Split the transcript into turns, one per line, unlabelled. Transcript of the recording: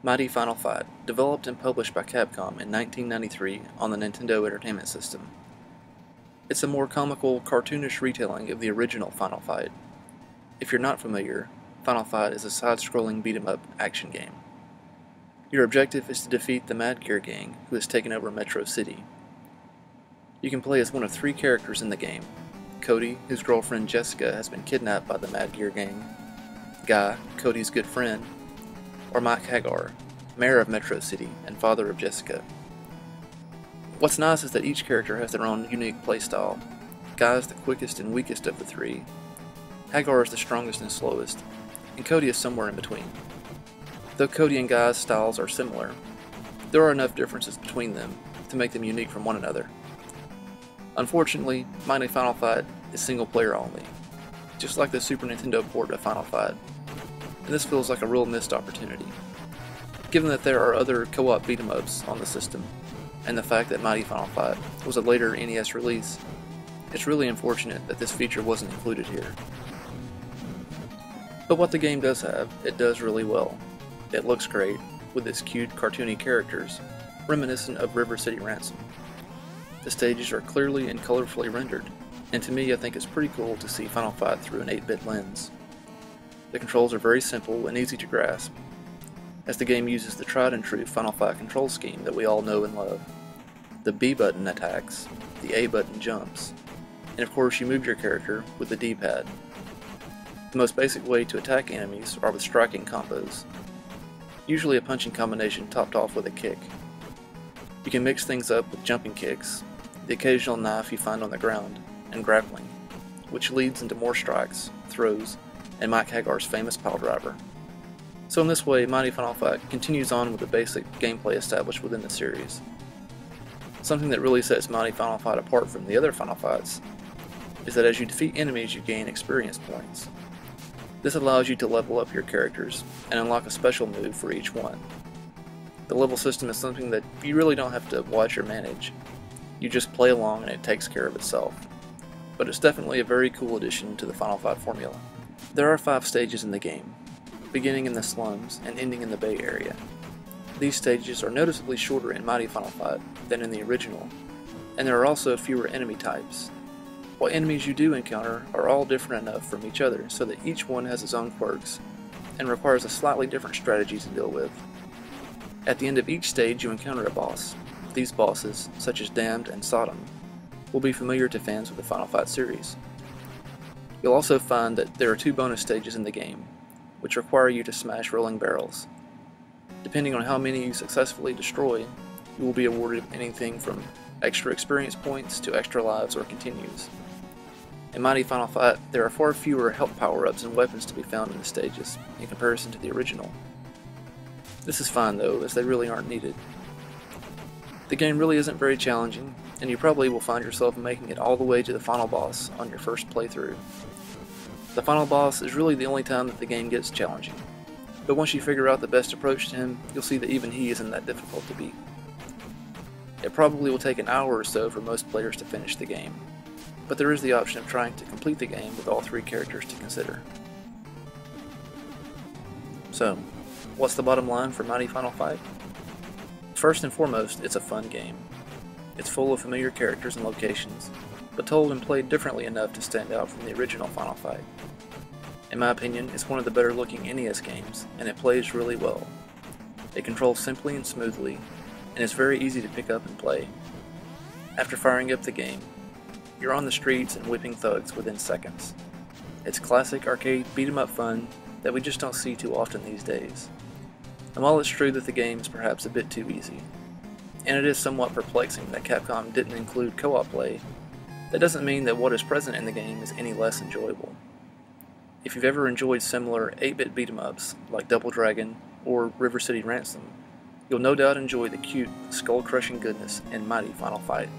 Mighty Final Fight, developed and published by Capcom in 1993 on the Nintendo Entertainment System. It's a more comical, cartoonish retelling of the original Final Fight. If you're not familiar, Final Fight is a side-scrolling beat-em-up action game. Your objective is to defeat the Mad Gear Gang, who has taken over Metro City. You can play as one of 3 characters in the game: Cody, whose girlfriend Jessica has been kidnapped by the Mad Gear Gang; Guy, Cody's good friend; or Mike Haggar, mayor of Metro City and father of Jessica. What's nice is that each character has their own unique playstyle. Guy is the quickest and weakest of the 3, Haggar is the strongest and slowest, and Cody is somewhere in between. Though Cody and Guy's styles are similar, there are enough differences between them to make them unique from one another. Unfortunately, Mighty Final Fight is single player only, just like the Super Nintendo port of Final Fight, and this feels like a real missed opportunity. Given that there are other co-op beat-em-ups on the system, and the fact that Mighty Final Fight was a later NES release, it's really unfortunate that this feature wasn't included here. But what the game does have, it does really well. It looks great, with its cute, cartoony characters, reminiscent of River City Ransom. The stages are clearly and colorfully rendered, and to me I think it's pretty cool to see Final Fight through an 8-bit lens. The controls are very simple and easy to grasp, as the game uses the tried and true Final Fight control scheme that we all know and love. The B button attacks, the A button jumps, and of course you move your character with the D-pad. The most basic way to attack enemies are with striking combos, usually a punching combination topped off with a kick. You can mix things up with jumping kicks, the occasional knife you find on the ground, and grappling, which leads into more strikes, throws, and Mike Haggar's famous piledriver. So in this way, Mighty Final Fight continues on with the basic gameplay established within the series. Something that really sets Mighty Final Fight apart from the other Final Fights is that as you defeat enemies you gain experience points. This allows you to level up your characters and unlock a special move for each one. The level system is something that you really don't have to watch or manage. You just play along and it takes care of itself. But it's definitely a very cool addition to the Final Fight formula. There are 5 stages in the game, beginning in the slums and ending in the Bay Area. These stages are noticeably shorter in Mighty Final Fight than in the original, and there are also fewer enemy types. What enemies you do encounter are all different enough from each other so that each one has its own quirks, and requires a slightly different strategy to deal with. At the end of each stage you encounter a boss. These bosses, such as Damned and Sodom, will be familiar to fans of the Final Fight series. You'll also find that there are 2 bonus stages in the game, which require you to smash rolling barrels. Depending on how many you successfully destroy, you will be awarded anything from extra experience points to extra lives or continues. In Mighty Final Fight, there are far fewer health power-ups and weapons to be found in the stages, in comparison to the original. This is fine though, as they really aren't needed. The game really isn't very challenging, and you probably will find yourself making it all the way to the final boss on your first playthrough. The final boss is really the only time that the game gets challenging, but once you figure out the best approach to him, you'll see that even he isn't that difficult to beat. It probably will take an hour or so for most players to finish the game, but there is the option of trying to complete the game with all 3 characters to consider. So, what's the bottom line for Mighty Final Fight? First and foremost, it's a fun game. It's full of familiar characters and locations, but told and played differently enough to stand out from the original Final Fight. In my opinion, it's one of the better looking NES games, and it plays really well. It controls simply and smoothly, and it's very easy to pick up and play. After firing up the game, you're on the streets and whipping thugs within seconds. It's classic arcade beat-em-up fun that we just don't see too often these days. And while it's true that the game is perhaps a bit too easy, and it is somewhat perplexing that Capcom didn't include co-op play, that doesn't mean that what is present in the game is any less enjoyable. If you've ever enjoyed similar 8-bit beat-em-ups like Double Dragon or River City Ransom, you'll no doubt enjoy the cute, skull-crushing goodness in Mighty Final Fight.